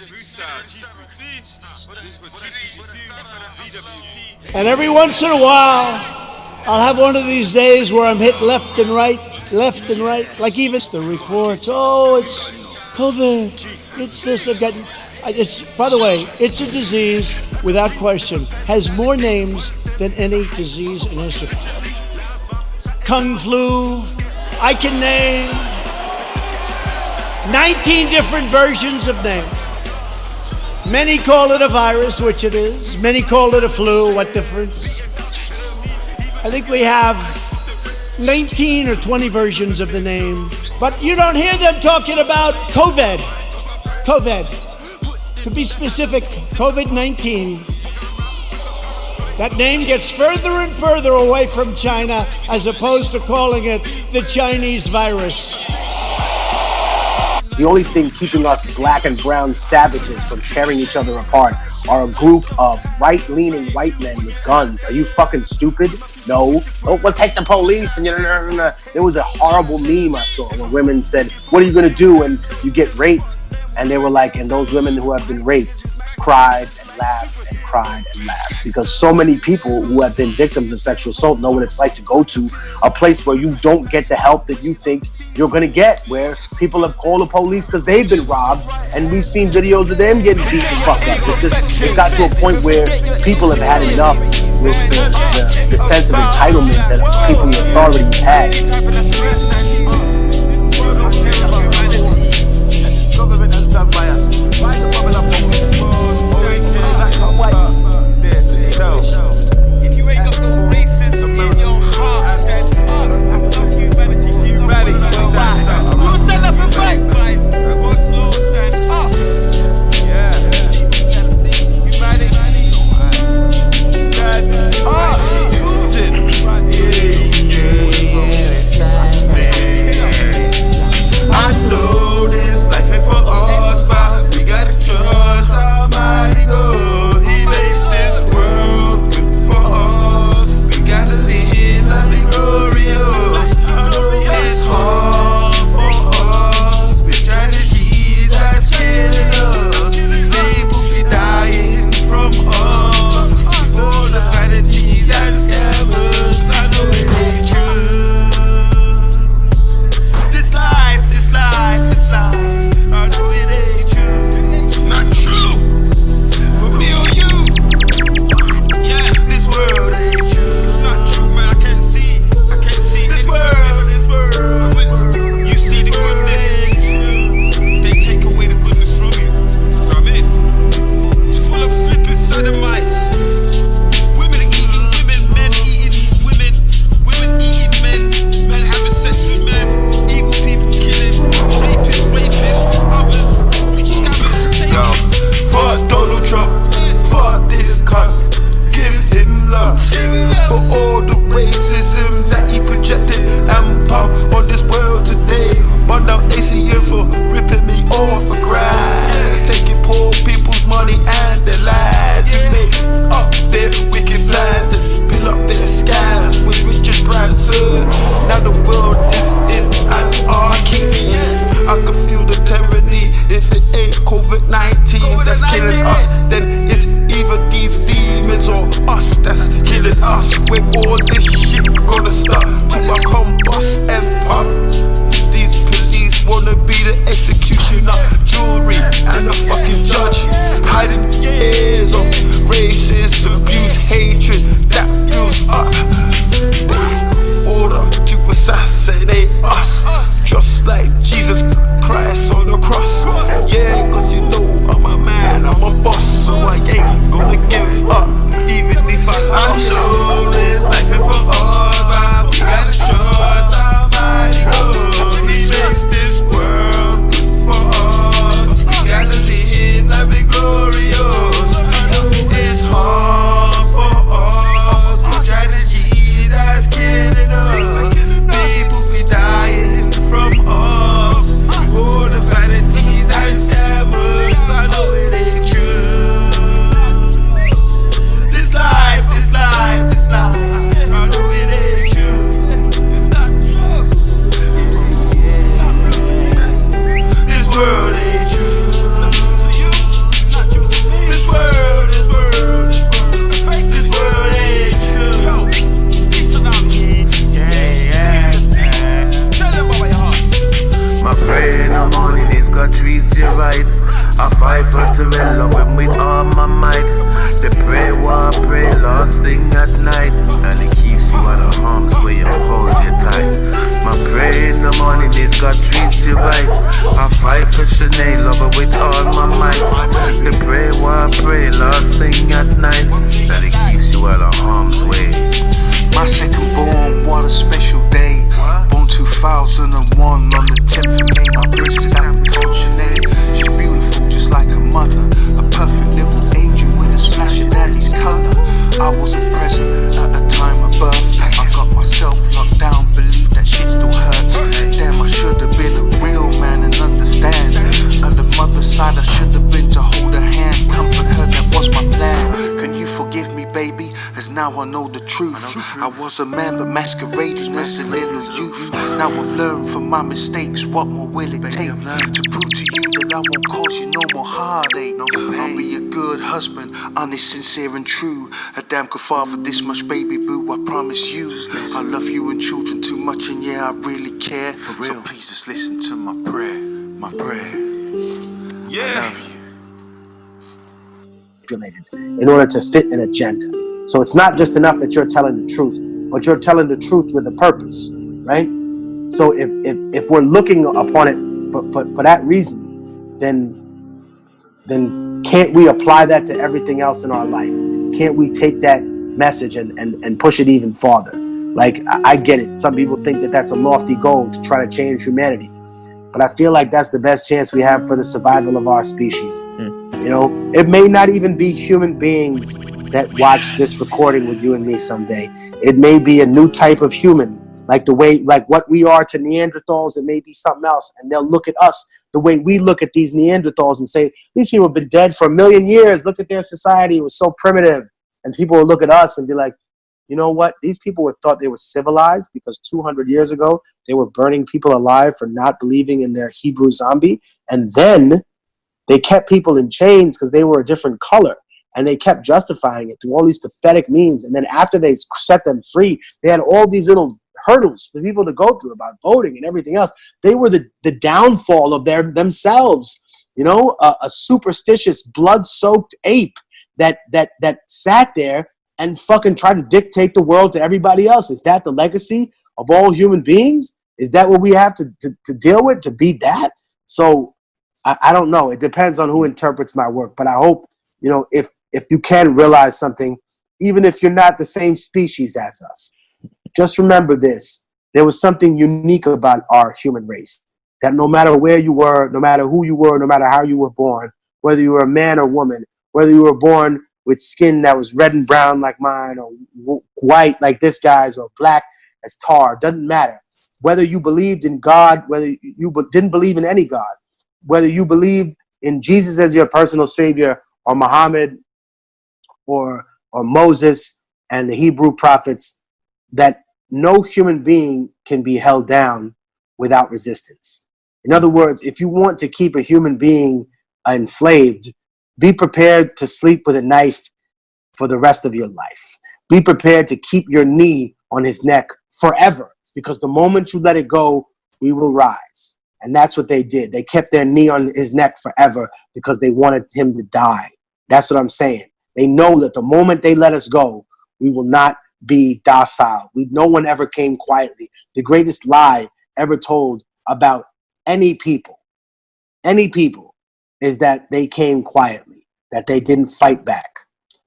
Freestyle G3D. This is for G3D, BWP. And every once in a while, I'll have one of these days where I'm hit left and right, like even the reports. Oh, it's COVID. It's this. It's, by the way, it's a disease without question. Has more names than any disease in history. Kung flu. I can name 19 different versions of names. Many call it a virus, which it is. Many call it a flu. What difference? I think we have 19 or 20 versions of the name, but you don't hear them talking about COVID. To be specific, COVID-19. That name gets further and further away from China as opposed to calling it the Chinese virus. The only thing keeping us black and brown savages from tearing each other apart are a group of right-leaning white men with guns. Are you fucking stupid? No. Oh, we'll take the police. And there was a horrible meme I saw where women said, what are you going to do when you get raped? And they were like, and those women who have been raped cried and laughed and cried and laughed. Because so many people who have been victims of sexual assault know what it's like to go to a place where you don't get the help that you think you're going to get, where people have called the police because they've been robbed, and we've seen videos of them getting beat and fucked up. It got to a point where people have had enough with the sense of entitlement that people in authority had. Government has done by us. Why the bubble up on us? Like our whites. If you ain't got no racism in your heart, then I love humanity. We'll stand up and fight. God's law stand up. Yeah. Humanity. Stand up. Use it. I know this life ain't for us, but we gotta trust somebody. Go. He makes this world good for us. We gotta live like we glorious. It's hard for us with tragedies that's killing us. People be dying from us before the vanities and scammers. I know it ain't true. This life, I know it ain't true. It's not true for me or you. Yeah, this world ain't true. It's not true, man. I can't see this world. You see the goodness, they take away the goodness from you. You know what I mean? It's full of flipping sodomites. Women eating women, men eating women, women eating men, men having sex with men, evil people killing, rapists raping others, rich scammers taking. Fuck Donald Trump, fuck this cunt, give him love for all the racism that he projected and pumped on this world today. Bun down ACM for ripping me off a grind, taking poor people's money and their lives to make up their wicked plans and build up their scams with Richard Branson. Now the world is in anarchy. I can feel the tyranny. If it ain't COVID-19 that's killing us, then it's either these demons or us that's killing us. When all this shit gonna stop to my combust and pop? These police wanna be the executioner, jury and the fucking judge, hiding years of racist abuse, hatred that builds up. They order to assassinate us, just like Jesus Christ on the cross. Yeah, cause you know I'm a man, I'm a boss, so I ain't gonna give up, even if I know this life ain't for us, but we gotta trust somebody. Go. He makes this world good for us. We gotta live like we glorious. It's hard for us with tragedy that's killing us. People be dying from us before the vanities and scammers. I know it ain't true. God treats you right. I fight for to love him with all my might. The pray war, pray last thing at night, and it keeps you out of harm's way and holds you tight. My prayer in the morning is God treats you right. I fight for Sinead, love her with all my might. The pray war, pray last thing at night, and it keeps you out of harm's way. My second born, what a special day. Born 2001 on the 10th of May. My princess that we called Sinead. She's beautiful just like her mother. A perfect little angel with a splash of daddy's colour. I wasn't present at the time of birth. I got myself locked down, believe that shit still hurts. Damn, I should have been a real man and understand. On the mother's side, I should have been to hold her hand, comfort her, that was my plan. Can you forgive me, baby? As now I know the truth. I was a man but masquerading as a little youth. Now I've learned from my mistakes. What more will it take to prove to you that I won't cause you no more heartache? I'll be a good husband, honest, sincere and true. A damn good father, this much baby boo, I promise you. I love you and children too much, and yeah, I really care. So please just listen to my prayer. My prayer. Yeah. In order to fit an agenda. So it's not just enough that you're telling the truth, but you're telling the truth with a purpose, right? So if we're looking upon it for that reason, then can't we apply that to everything else in our life? Can't we take that message and push it even farther? Like, I get it. Some people think that that's a lofty goal to try to change humanity. But I feel like that's the best chance we have for the survival of our species. You know, it may not even be human beings that watch this recording with you and me someday. It may be a new type of human, like what we are to Neanderthals. It may be something else, and they'll look at us the way we look at these Neanderthals and say, these people have been dead for 1,000,000 years. Look at their society; it was so primitive. And people will look at us and be like, you know what? These people thought they were civilized because 200 years ago they were burning people alive for not believing in their Hebrew zombie, and then they kept people in chains because they were a different color, and they kept justifying it through all these pathetic means. And then after they set them free, they had all these little hurdles for people to go through about voting and everything else. They were the downfall of themselves. You know, a superstitious, blood-soaked ape that sat there and fucking tried to dictate the world to everybody else. Is that the legacy of all human beings? Is that what we have to deal with, to be that? So I don't know. It depends on who interprets my work. But I hope, you know, if you can realize something, even if you're not the same species as us, just remember this. There was something unique about our human race, that no matter where you were, no matter who you were, no matter how you were born, whether you were a man or woman, whether you were born with skin that was red and brown like mine, or white like this guy's, or black as tar, doesn't matter. Whether you believed in God, whether you didn't believe in any God, whether you believed in Jesus as your personal savior, or Muhammad, or Moses and the Hebrew prophets, that no human being can be held down without resistance. In other words, if you want to keep a human being enslaved, be prepared to sleep with a knife for the rest of your life. Be prepared to keep your knee on his neck forever, because the moment you let it go, we will rise. And that's what they did. They kept their knee on his neck forever because they wanted him to die. That's what I'm saying. They know that the moment they let us go, we will not be docile. No one ever came quietly. The greatest lie ever told about any people, is that they came quietly, that they didn't fight back.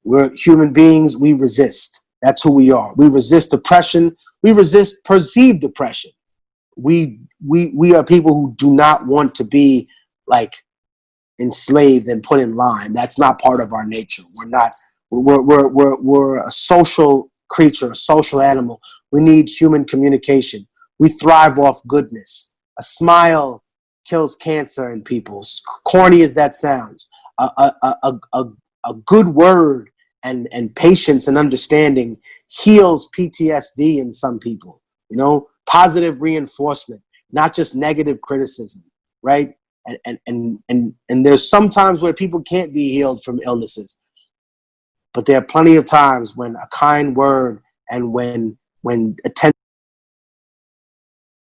We're human beings. We resist. That's who we are. We resist oppression. We resist perceived oppression. We are people who do not want to be like enslaved and put in line. That's not part of our nature. We're a social creature, a social animal. We need human communication. We thrive off goodness. A smile kills cancer in people. Corny as that sounds. A good word and patience and understanding heals PTSD in some people. You know, positive reinforcement, not just negative criticism, right? And there's some times where people can't be healed from illnesses, but there are plenty of times when a kind word and when attention